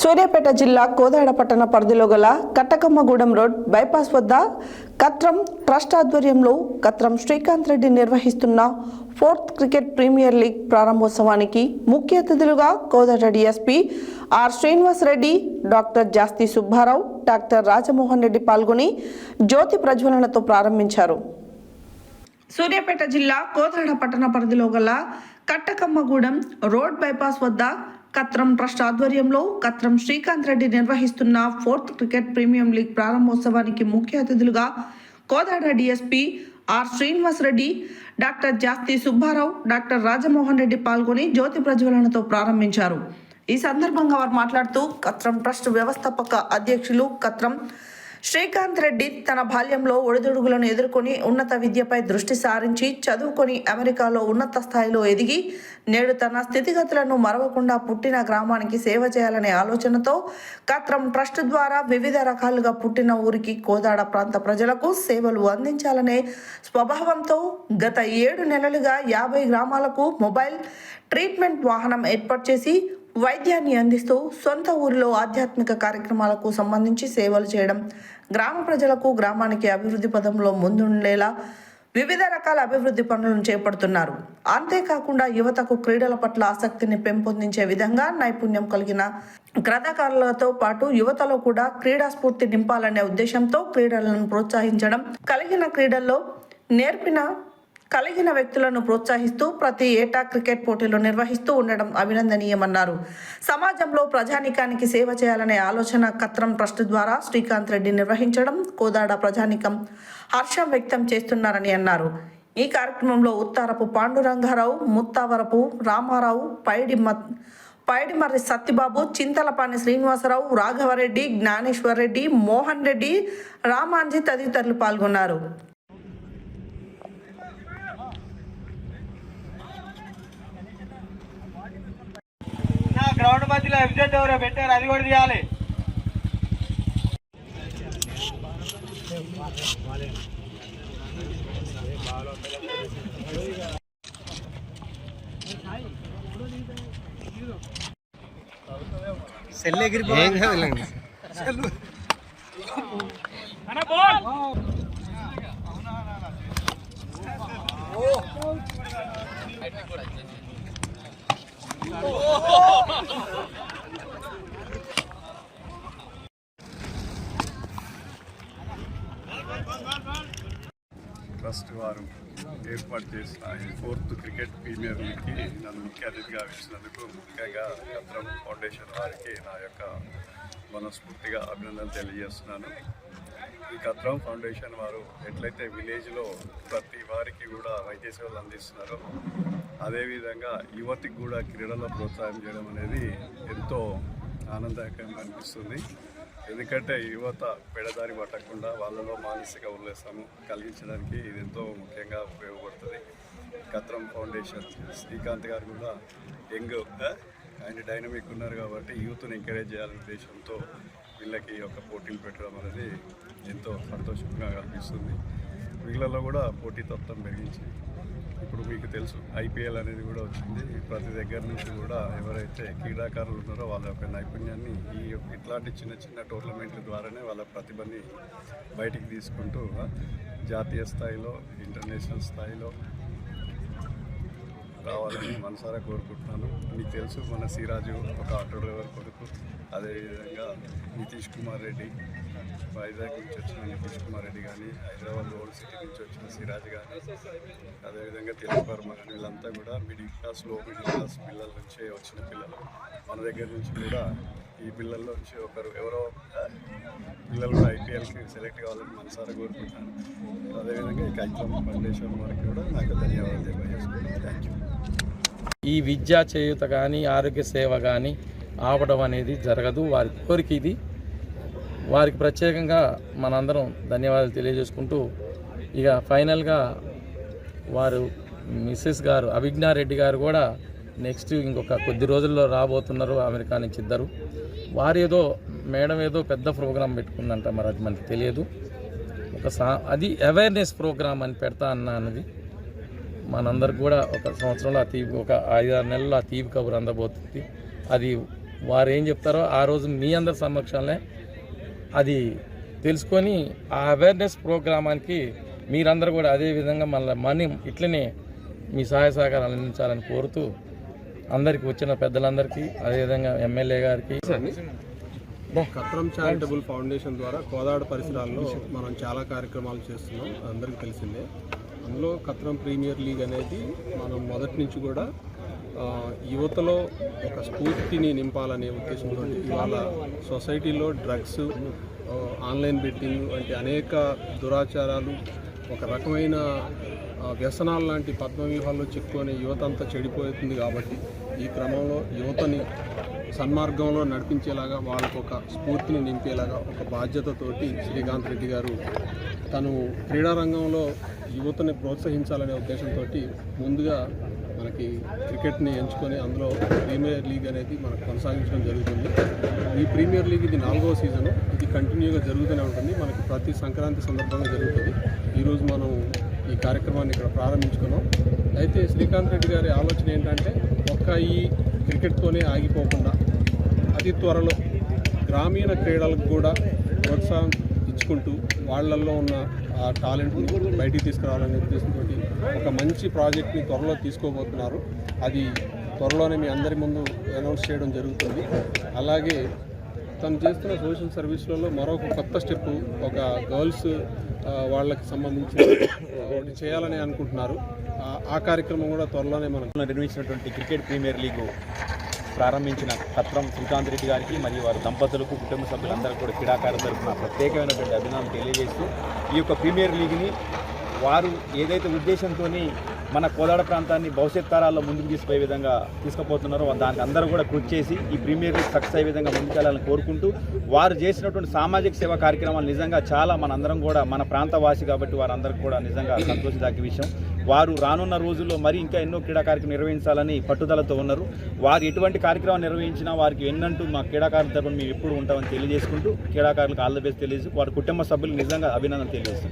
సూర్యాపేట జిల్లా కోదాడ పట్టణ పరిధిలో గల కట్టకమ్మగూడెం రోడ్ బైపాస్ వద్ద కత్రం ట్రస్ట్ ఆధ్వర్యంలో కత్రం శ్రీకాంత్ రెడ్డి నిర్వహిస్తున్న 4th క్రికెట్ ప్రీమియర్ లీగ్ ప్రారంభోత్సవానికి ముఖ్య అతిథులుగా Kodad DSP R Srinivas Reddy, doctor Jasti Subbarao, doctor Rajamohan Reddy పాల్గొని జ్యోతి ప్రజ్వలనతో ప్రారంభించారు. సూర్యాపేట జిల్లా కోదాడ పట్టణ పరిధిలో గల కట్టకమ్మగూడెం రోడ్ బైపాస్ వద్ద కత్రం ట్రస్ట్ ఆధ్వర్యంలో కత్రం శ్రీకాంత్ రెడ్డి నిర్వహిస్తున్న 4th క్రికెట్ ప్రీమియం లీగ్ ప్రారంభోత్సవానికి ముఖ్య అతిథులుగా Kodad DSP R Srinivas Reddy, doctor Jasti Subbarao, doctor Rajamohan Reddy పాల్గొని జ్యోతి ప్రజ్వలనతో ప్రారంభించారు. ఈ సందర్భంగా వారు మాట్లాడుతూ కత్రం ట్రస్ట్ వ్యవస్థాపక అధ్యక్షులు కత్రం శ్రీకాంత్ రెడ్డి తన బాల్యంలో ఒడిదుడుగులను ఎదుర్కొని ఉన్నత విద్యపై దృష్టి సారించి చదువుకొని అమెరికాలో ఉన్నత స్థాయిలో ఎదిగి నేడు తన స్థితిగతులను మరవకుండా పుట్టిన గ్రామానికి సేవ చేయాలనే ఆలోచనతో కత్రం ట్రస్ట్ ద్వారా వివిధ రకాలుగా పుట్టిన ఊరికి కోదాడ ప్రాంత ప్రజలకు సేవలు అందించాలనే స్వభావంతో గత 7 నెలలుగా 50 గ్రామాలకు మొబైల్ ట్రీట్మెంట్ వాహనం ఏర్పాటు చేసి వైద్యాన్ని అందిస్తూ సొంత ఊరిలో ఆధ్యాత్మిక కార్యక్రమాలకు సంబంధించి సేవలు చేయడం, గ్రామ ప్రజలకు గ్రామానికి అభివృద్ధి పదంలో ముందుండేలా వివిధ రకాల అభివృద్ధి పనులను చేపడుతున్నారు. అంతేకాకుండా యువతకు క్రీడల పట్ల ఆసక్తిని పెంపొందించే విధంగా నైపుణ్యం కలిగిన క్రీడాకారులతో పాటు యువతలో కూడా క్రీడా స్ఫూర్తి నింపాలనే ఉద్దేశంతో క్రీడలను ప్రోత్సహించడం, కలిగిన వ్యక్తులను ప్రోత్సహిస్తూ ప్రతి ఏటా క్రికెట్ పోటీలు నిర్వహిస్తూ ఉండడం అభినందనీయమన్నారు. సమాజంలో ప్రజానీకానికి సేవ చేయాలనే ఆలోచన కత్రం ట్రస్ట్ ద్వారా శ్రీకాంత్ రెడ్డి నిర్వహించడం కోదాడ ప్రజానీకం హర్షం వ్యక్తం చేస్తున్నారని అన్నారు. ఈ కార్యక్రమంలో ఉత్తారపు పాండురంగారావు, ముత్తావరపు రామారావు, పైడిమర్రి సత్యబాబు, చింతలపాని శ్రీనివాసరావు, రాఘవరెడ్డి, జ్ఞానేశ్వర్ రెడ్డి, మోహన్ రెడ్డి, రామాంజీ తదితరులు పాల్గొన్నారు. గ్రౌండ్ మధ్యలో ఎఫ్జెడ్ ఎవరో పెట్టారు, అది కూడా తీయాలి. ట్రస్ట్ వారు ఏర్పాటు చేసిన ఈ 4th క్రికెట్ ప్రీమియర్ లీగ్కి నన్ను ముఖ్య అతిథిగా ఇచ్చినందుకు ముఖ్యంగా కత్రం ఫౌండేషన్ వారికి నా యొక్క మనస్ఫూర్తిగా అభినందనలు తెలియజేస్తున్నాను. ఈ కత్రం ఫౌండేషన్ వారు ఎట్లయితే విలేజ్లో ప్రతి వారికి కూడా వైద్య సేవలు అందిస్తున్నారో అదేవిధంగా యువతికి కూడా క్రీడల్లో ప్రోత్సాహం చేయడం అనేది ఎంతో ఆనందకరంగా అనిపిస్తుంది. ఎందుకంటే యువత పెడదారి పట్టకుండా వాళ్ళలో మానసిక ఉల్లాసము కలిగించడానికి ఇది ఎంతో ముఖ్యంగా ఉపయోగపడుతుంది. కత్రం ఫౌండేషన్ శ్రీకాంత్ గారు కూడా యంగ్ ఆయన డైనమిక్ ఉన్నారు కాబట్టి యూత్ని ఎంకరేజ్ చేయాలనే ఉద్దేశంతో వీళ్ళకి ఒక పోటీలు పెట్టడం అనేది ఎంతో సంతోషంగా అనిపిస్తుంది. వీళ్ళలో కూడా పోటీతత్వం పెరిగించి ఇప్పుడు మీకు తెలుసు IPL అనేది కూడా వచ్చింది. ప్రతి దగ్గర నుంచి కూడా ఎవరైతే క్రీడాకారులు ఉన్నారో వాళ్ళ యొక్క నైపుణ్యాన్ని ఇట్లాంటి చిన్న చిన్న టోర్నమెంట్ల ద్వారానే వాళ్ళ ప్రతిభని బయటికి తీసుకుంటూ జాతీయ స్థాయిలో, ఇంటర్నేషనల్ స్థాయిలో రావాలని మనసారా కోరుకుంటున్నాను. మీకు తెలుసు మన సిరాజు ఒక ఆటో డ్రైవర్ కొడుకు, అదేవిధంగా నితీష్ కుమార్ రెడ్డి, వైజాగ్ నుంచి వచ్చిన నితీష్ కుమార్ రెడ్డి కానీ, హైదరాబాద్ ఓల్డ్ సిటీ నుంచి వచ్చిన సిరాజ్ కానీ, అదేవిధంగా తెలుగు వర్మ కానీ, వీళ్ళంతా కూడా మిడిల్ క్లాస్ పిల్లల నుంచే వచ్చిన పిల్లలు. మన దగ్గర నుంచి కూడా ఈ పిల్లల్లో నుంచి ఎవరో పిల్లలు కూడా IPLకి సెలెక్ట్ కావాలని మనసారా కోరుకుంటున్నాను. అదేవిధంగా ఈ కైతం ఫౌండేషన్ వారికి కూడా నాకు ధన్యవాదాలు తెలియజేసుకుంటాను. Thank you. ఈ విద్యా చేయూత కానీ ఆరోగ్య సేవ కానీ ఆపడం అనేది జరగదు. వారి కోరిక ఇది. వారికి ప్రత్యేకంగా మనందరం ధన్యవాదాలు తెలియజేసుకుంటూ ఇక ఫైనల్గా వారు మిస్సెస్ గారు అభిజ్ఞారెడ్డి గారు కూడా నెక్స్ట్ ఇంకొక కొద్ది రోజుల్లో రాబోతున్నారు అమెరికా నుంచి ఇద్దరు. వారు మేడం ఏదో పెద్ద ప్రోగ్రాం పెట్టుకుందంట, మరి అది మనకి తెలియదు. అది అవేర్నెస్ ప్రోగ్రామ్ అని పెడతా అన్నది మనందరికి కూడా ఒక సంవత్సరంలో ఒక 5-6 నెలల్లో ఆ తీపి కబురు అందబోతుంది. అది వారు ఏం చెప్తారో ఆ రోజు మీ అందరి సమక్షంలో అది తెలుసుకొని ఆ అవేర్నెస్ ప్రోగ్రామానికి మీరందరూ కూడా అదే విధంగా మళ్ళీ ఇట్లనే మీ సహాయ సహకారాలు అందించాలని కోరుతూ అందరికీ వచ్చిన పెద్దలందరికీ అదేవిధంగా ఎమ్మెల్యే గారికి కత్రం చారిటబుల్ ఫౌండేషన్ ద్వారా కోదాడ పరిసరాల్లో మనం చాలా కార్యక్రమాలు చేస్తున్నాం, అందరికీ తెలిసిందే. అందులో కత్రం ప్రీమియర్ లీగ్ అనేది మనం మొదటి నుంచి కూడా యువతలో ఒక స్ఫూర్తిని నింపాలనే ఉద్దేశంతో ఇవాళ సొసైటీలో డ్రగ్స్, ఆన్లైన్ బెట్టింగ్ వంటి అనేక దురాచారాలు, ఒక రకమైన వ్యసనాలు లాంటి పద్మవ్యూహాల్లో చిక్కుకొని యువత అంతా చెడిపోతుంది. కాబట్టి ఈ క్రమంలో యువతని సన్మార్గంలో నడిపించేలాగా, వాళ్ళకు ఒక స్ఫూర్తిని నింపేలాగా ఒక బాధ్యతతోటి శ్రీకాంత్ రెడ్డి గారు తను క్రీడారంగంలో యువతని ప్రోత్సహించాలనే ఉద్దేశంతో ముందుగా మనకి క్రికెట్ని ఎంచుకొని అందులో ప్రీమియర్ లీగ్ అనేది మనకు కొనసాగించడం జరుగుతుంది. ఈ ప్రీమియర్ లీగ్ ఇది 4వ సీజను, ఇది కంటిన్యూగా జరుగుతూనే ఉంటుంది. మనకి ప్రతి సంక్రాంతి సందర్భంగా జరుగుతుంది. ఈరోజు మనం ఈ కార్యక్రమాన్ని ఇక్కడ ప్రారంభించుకున్నాం. అయితే శ్రీకాంత్ రెడ్డి గారి ఆలోచన ఏంటంటే ఒక్క ఈ క్రికెట్తోనే ఆగిపోకుండా అతి త్వరలో గ్రామీణ క్రీడలకు కూడా ప్రోత్సాహం ఇచ్చుకుంటూ వాళ్ళల్లో ఉన్న ఆ టాలెంట్ని బయటికి తీసుకురావాలనే ఉద్దేశంతో ఒక మంచి ప్రాజెక్ట్ని త్వరలో తీసుకోబోతున్నారు. అది త్వరలోనే మీ అందరి ముందు అనౌన్స్ చేయడం జరుగుతుంది. అలాగే తను చేస్తున్న సోషల్ సర్వీస్లలో మరొక కొత్త స్టెప్, ఒక గర్ల్స్ వాళ్ళకి సంబంధించి ఒకటి చేయాలని అనుకుంటున్నారు. ఆ కార్యక్రమం కూడా త్వరలోనే మనం నిర్వహించినటువంటి క్రికెట్ ప్రీమియర్ లీగ్ ప్రారంభించిన కత్రం శ్రీకాంత్ రెడ్డి గారికి మరియు వారి దంపతులకు, కుటుంబ సభ్యులందరూ కూడా క్రీడాకారుల తరఫున ప్రత్యేకమైనటువంటి అభినందనలు తెలియజేస్తూ ఈ యొక్క ప్రీమియర్ లీగ్ని వారు ఏదైతే ఉద్దేశంతో మన కోదాడ ప్రాంతాన్ని భవిష్యత్ తరాల్లో ముందుకు తీసుకుపోయే విధంగా తీసుకుపోతున్నారో దానికి అందరూ కూడా కృషి చేసి ఈ ప్రీమియర్ లీగ్ సక్సెస్ అయ్యే విధంగా ముందుకెళ్లాలని కోరుకుంటూ వారు చేసినటువంటి సామాజిక సేవా కార్యక్రమాలు నిజంగా చాలా మనందరం కూడా మన ప్రాంతవాసి కాబట్టి వారందరికీ కూడా నిజంగా సంతోషదాయక విషయం. వారు రానున్న రోజుల్లో మరి ఇంకా ఎన్నో క్రీడా కార్యక్రమం నిర్వహించాలని పట్టుదలతో ఉన్నారు. వారు ఎటువంటి కార్యక్రమం నిర్వహించినా వారికి ఎన్నంటూ మా క్రీడాకారుల తరపున మేము ఎప్పుడు ఉంటామని తెలియజేసుకుంటూ క్రీడాకారులకు ఆల్ ది బెస్ట్ తెలియజేసి వారి కుటుంబ సభ్యులు నిజంగా అభినందన తెలియజేస్తారు.